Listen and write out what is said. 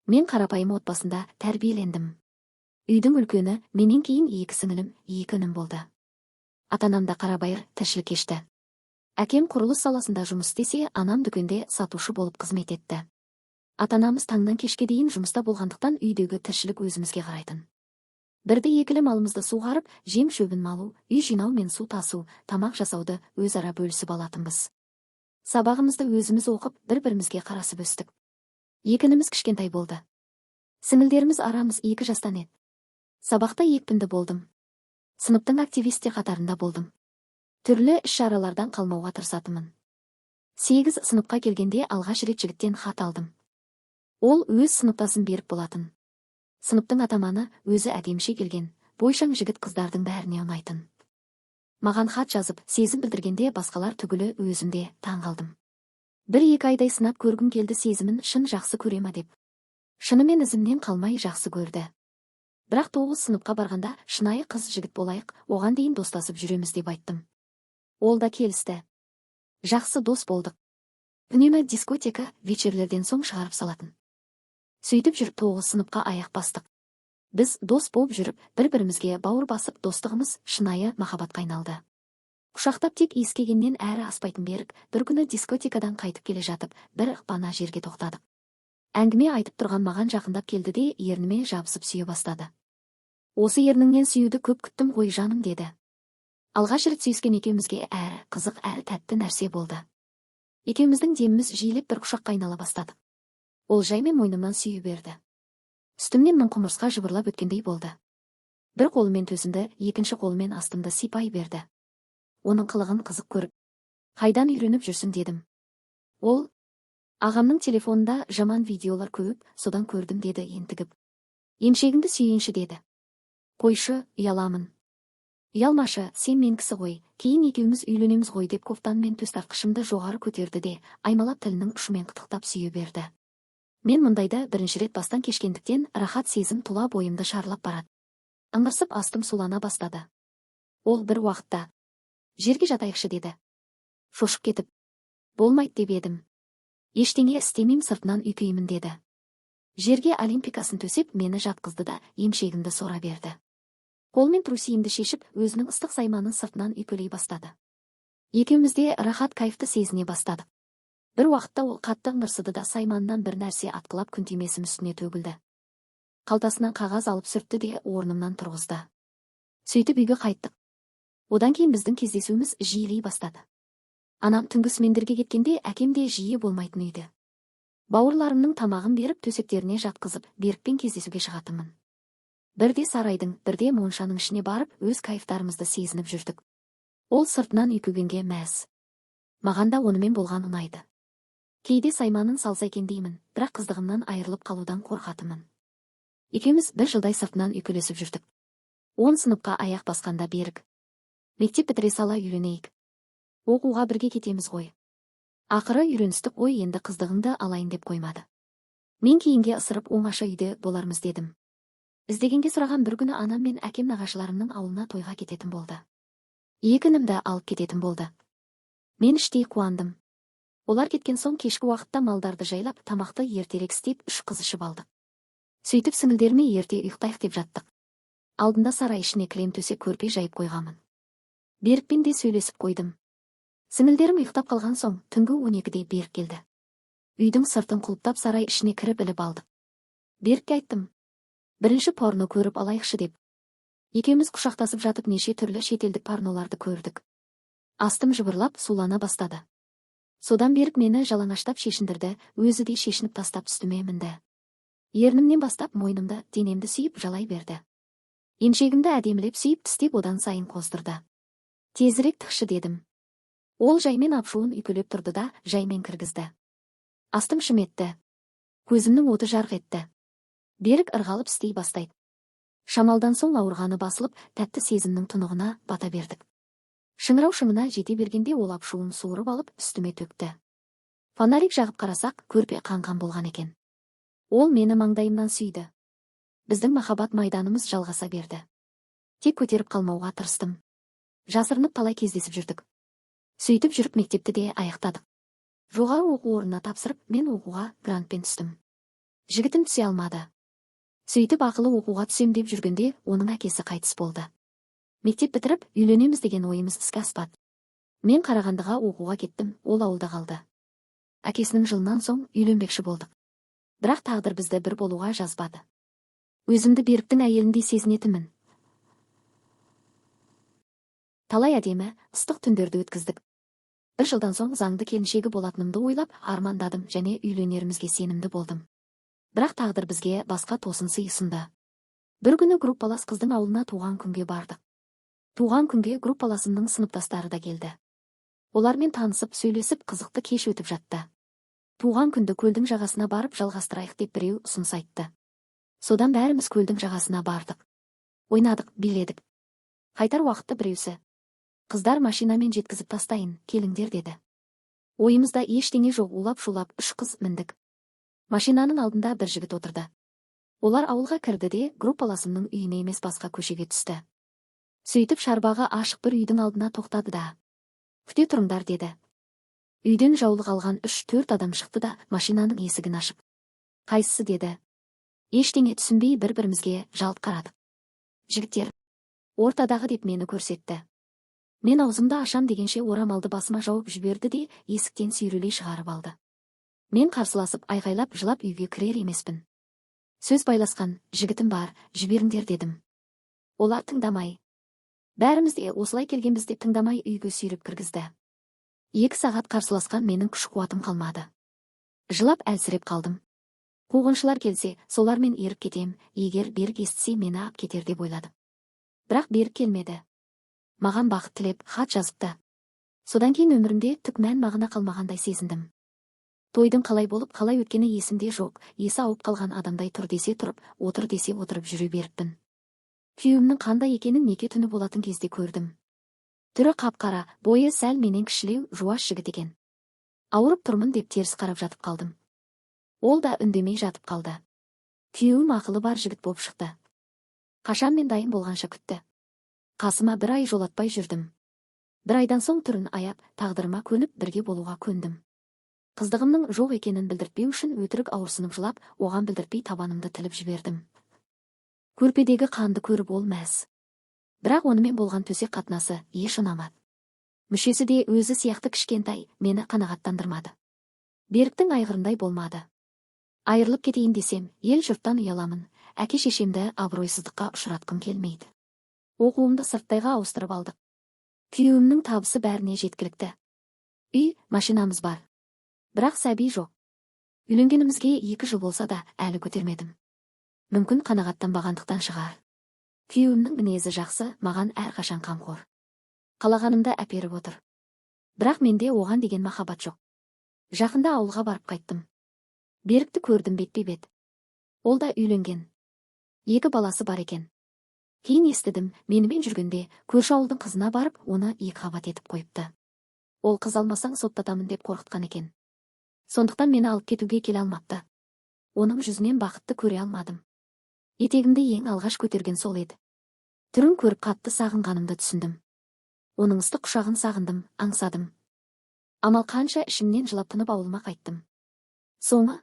Мен қарапайым отбасында тәрбиелендім. Үйдің үлкені, менен кейін екі сіңілім, екі інім болды. Ата-анам да қарабайыр тіршілік кешті. Әкем құрылыс саласында жұмыс істесе, анам дүкенде сатушы болып қызмет етті. Ата-анамыз таңнан кешке дейін жұмыста болғандықтан үйдегі тіршілік өзімізге қарайтын. Бірді-екілі малымызды суғарып, жем шөбін малу, үй жинау мен су тасу, тамақ жасауды өзара бөлісіп алатынбыз. Сабағымызды өзіміз оқып, бір-бірімізге қарасып өстік. Екініміз кішкентай болды. Сіңілдеріміз арамыз 2 жастан еді. Сабақта екпінді болдым. Сыныптың активистер қатарында болдым. Түрлі іс-шаралардан қалмауға тырысатынмын. 8 сыныпқа келгенде алғаш рет жігіттен хат алдым. Ол өз сыныптасын беріп болатын. Сыныптың атаманы өзі әдеміше келген, бойшаң жігіт қыздардың бәріне ұнайтын. Маған хат жазып, сезім білдіргенде басқалар түгілі өзімде таң қалдым. 1-2 айдай сынап көргім келді сезімін шын жақсы көрема деп. Шынымен ізімнен қалмай жақсы көрді. Бірақ 9 сыныпқа барғанда шынайы қыз жігіт болайық, оған дейін достасып жүреміз деп айттым. Ол да келісті. Жақсы дос болдық. Үнемі дискотека вечерлерден соң шығарып салатын. Сөйтіп жүріп 9 сыныпқа аяқ бастық. Біз дос болып жүріп, бір-бірімізге бауыр басып, достығымыз шынайы махаббатқа айналды. Құшақтап тек иіскегеннен әрі аспайтын берік, бір күні дискотекадан қайтып келе жатып, бір ықпана жерге тоқтадық. Әңгіме айтып тұрған маған жақындап келді де ерніме жабысып сүйе бастады. Осы ерніңнен сүюді көп күттім ғой жаным деді. Алғаш рет сүйіскен екеумізге әрі қызық әрі тәтті нәрсе болды. Екеуміздің деміміз жиілеп бір құшаққа айнала бастады. Ол жаймен мойнымнан сүйе берді. Үстімнен мың құмырсқа жыбырлап өткендей болды. Бір қолымен төсімді, екінші қолымен астымды сипай берді. Оның қылығын қызық көріп, қайдан үйреніп жүрсің дедім. Ол, ағамның телефонында жаман видеолар көп, содан көрдім деді ентігіп. Емшегіңді сүйенші деді. Қойшы, ұяламын. Ұялмашы, сен менкісі ғой, кейін екеуміз үйленеміз ғой деп кофтан мен төс тартқышымды жоғары көтерді де, аймалап тілінің ұшымен қытықтап сүйе берді. Мен мұндайда бірінші рет бастан кешкендіктен рахат сезім тұла бойымды шарлап барады. Ыңырсып астым сулана бастады. Ол бір уақытта жерге жатайықшы деді. Шошып кетіп, болмайды деп едім. Ештеңе істемейм сыртынан үйкеймін деді. Жерге олимпикасын төсеп, мені жатқызды да емшегімді сора берді. Қолмен трусиімді шешіп, өзінің ыстық сайманын сыртынан үйкелей бастады. Екеумізде рахат кайфты сезіне бастадық. Бір уақытта ол қатты ыңырсыды да сайманынан бір нәрсе атқылап күнтимесім үстіне төгілді. Қалтасынан қағаз алып сүртті де орнымнан тұрғызды. Сөйтіп үйге қайттық. Одан кейін біздің кездесуіміз жиілей бастады. Анам түнгі смендерге кеткенде әкем де жиі болмайтын үйді. Бауырларымның тамағын беріп төсектеріне жатқызып, берікпен кездесуге шығатынмын. Бірде сарайдың, бірде моншаның ішіне барып, өз кайфтарымызды сезініп жүрдік. Ол сыртынан үйкегенге мәз. Маған да онымен болған ұнайды. Кейде сайманын салса екен деймін, бірақ қыздығымнан айырылып қалудан қорқатымын. Екеуміз 1 жылдай сыртынан үйкелесіп жүрдік. 10 сыныпқа аяқ басқанда берік. Мектеп бітіре сала үйленейік. Оқуға бірге кетеміз ғой. Ақыры үйреністік ой енді қыздығыңды алайын деп қоймады. Мен кейінге ысырып оңаша үйде болармыз дедім. Іздегенге сұраған бір күні анам мен әкем нағашыларымның ауылына тойға кететін болды. Екінімді алып кететін болды. Мен іштей қуандым. Олар кеткен соң кешкі уақытта малдарды жайлап, тамақты ертерек істеп 3 қыз ішіп алдық. Сөйтіп сіңілдеріме ерте ұйықтайық деп жаттық. Алдында сарай ішіне кілем төсек көрпе жайып қойғамын. Берікпен де сөйлесіп қойдым. Сіңілдерім ұйықтап қалған соң түнгі 12-де Берік келді. Үйдің сыртын құлыптап сарай ішіне кіріп іліп алдық. Берікке айттым. Бірінші порно көріп алайықшы деп. Екеуміз құшақтасып жатып неше түрлі шетелдік порноларды көрдік. Астым жыбырлап сулана бастады. Содан Берік мені жалаңаштап шешіндірді, өзі де шешініп тастап үстіме мінді. Ернімнен бастап мойнымды, денемді сүйіп жалай берді. Емшегімді әдемілеп сүйіп тістеп одан сайын қоздырды. Тезірек тықшы дедім. Ол жаймен апшуын үйкелеп тұрды да жаймен кіргізді. Астым шыметті. Көзімнің оты жарқ етті. Берік ырғалып істей бастайды. Шамалдан соң ауырғаны басылып, тәтті сезімнің тұнығына бата бердік. Шыңырау шыңына жете бергенде ол апшуын суырып алып үстіме төкті. Фонарик жағып қарасақ, көрпе қанған болған екен. Ол мені маңдайымнан сүйді. Біздің махаббат майданымыз жалғаса берді. Тек көтеріп қалмауға тырыстым. Жасырынып талай кездесіп жүрдік. Сөйтіп жүріп мектепті де аяқтадық. Жоғары оқу орнына тапсырып, мен оқуға грантпен түстім. Жігітім түсе алмады. Сөйтіп ақылы оқуға түсем деп жүргенде оның әкесі қайтыс болды. Мектеп бітіріп, үйленеміз деген ойымыз іске аспады. Мен Қарағандыға оқуға кеттім, ол ауылда қалды. Әкесінің жылынан соң үйленбекші болдық. Бірақ тағдыр бізді бір болуға жазбады. Өзімді Беріктің әйеліндей сезінетінмін. Талай әдемі, ыстық түндерді өткіздік. Bir жылдан соң заңды келіншегі болатынымды ойлап, армандадым және үйленерімізге сенімді болдым. Бірақ тағдыр бізге басқа тосын сый ұсынды. Bir күні группалас қыздың ауылына туған күнге бардық. Туған күнге группаласымның сыныптастары да келді. Олармен танысып, сөйлесіп, қызықты кеш өтіп жатты. Туған күнді көлдің жағасына барып жалғастырайық деп біреу ұсыныс айтты. Содан бәріміз көлдің жағасына бардық. Ойнадық, биледік. Қайтар уақытты біреусі: "Қыздар, машинамен жеткізіп тастайын, келіңдер" деді. Ойымызда ештеңе жоқ, улап-шулап 3 қыз міндік. Машинаның алдында бір жігіт отырды. Олар ауылға кірді де группаласымның үйіне емес басқа көшеге түсті. Сөйтіп шарбағы ашық бір үйдің алдына тоқтады да: "Күте тұрыңдар" деді. Үйден жаулық алған 3-4 адам шықты да машинаның есігін ашып: "Қайсысы?" деді. Ештеңе түсінбей бір-бірімізге жалт қарадық. Жігіттер: "Ортадағы" деп мені көрсетті. Мен аузымды ашам дегенше орамалды басыма жауып жіберді де есіктен сүйрелей шығарып алды. Мен қарсыласып, айғайлап, жылап үйге кірер емеспін. Сөз байласқан: "Жігітім бар, жіберіңдер" дедім. Олар тыңдамай. Бәріміз де осылай келгенбіз деп тыңдамай үйге сүйреп кіргізді. 2 сағат қарсыласқан менің күш-қуатым қалмады. Жылап әлсіреп қалдым. Қуғыншылар келсе, солармен еріп кетем, егер Берік естісе мені ап кетер деп ойладым. Бірақ Берік келмеді. Маған бақыт тілеп, хат жазыпты. Содан кейін өмірімде түк мән мағына қалмағандай сезіндім. Тойдың қалай болып, қалай өткені есімде жоқ, есі ауып қалған адамдай тұр десе тұрып, отыр десе отырып жүре беріппін. Күйеуімнің қандай екенін неке түні болатын кезде көрдім. Түрі қап-қара, бойы сәл менен кішілеу, жуас жігіт екен. Ауырып тұрмын деп теріс қарап жатып қалдым. Ол да үндемей жатып қалды. Күйеуім ақылы бар жігіт болып шықты. Қашан мен дайын болғанша күтті. Қасыма 1 ай жолатпай жүрдім. 1 айдан соң түрін аяп, тағдырыма көніп бірге болуға көндім. Қыздығымның жоқ екенін білдіртпеу үшін өтірік ауырсынып жылап, оған білдіртпей табанымды тіліп жібердім. Көрпедегі қанды көріп ол мәз. Бірақ онымен болған төсек қатынасы еш ұнамады. Мүшесі де өзі сияқты кішкентай, мені қанағаттандырмады. Беріктің айғырындай болмады. Айырылып кетейін десем, ел жұрттан ұяламын, әке-шешемді абыройсыздыққа ұшыратқым келмейді. Оқуымды сырттайға ауыстырып алдық. Күйеуімнің табысы бәріне жеткілікті. Үй, машинамыз бар. Бірақ сәби жоқ. Үйленгенімізге 2 жыл болса да әлі көтермедім. Мүмкін қанағаттанбағандықтан шығар. Күйеуімнің мінезі жақсы, маған әрқашан қамқор. Қалағанымды әперіп отыр. Бірақ менде оған деген махаббат жоқ. Жақында ауылға барып қайттым. Берікті көрдім бетпе-бет. Ол да үйленген. 2 баласы бар екен. Кейін естідім, менімен жүргенде көрші ауылдың қызына барып, оны 2 қабат етіп қойыпты. Ол қыз алмасаң соттатамын деп қорқытқан екен. Сондықтан мені алып кетуге келе алмапты. Оның жүзінен бақытты көре алмадым. Етегімді ең алғаш көтерген сол еді. Түрін көріп қатты сағынғанымды түсіндім. Оның ыстық құшағын сағындым, аңсадым. Амал қанша ішімнен жылап тынып ауылыма қайттым. Соңы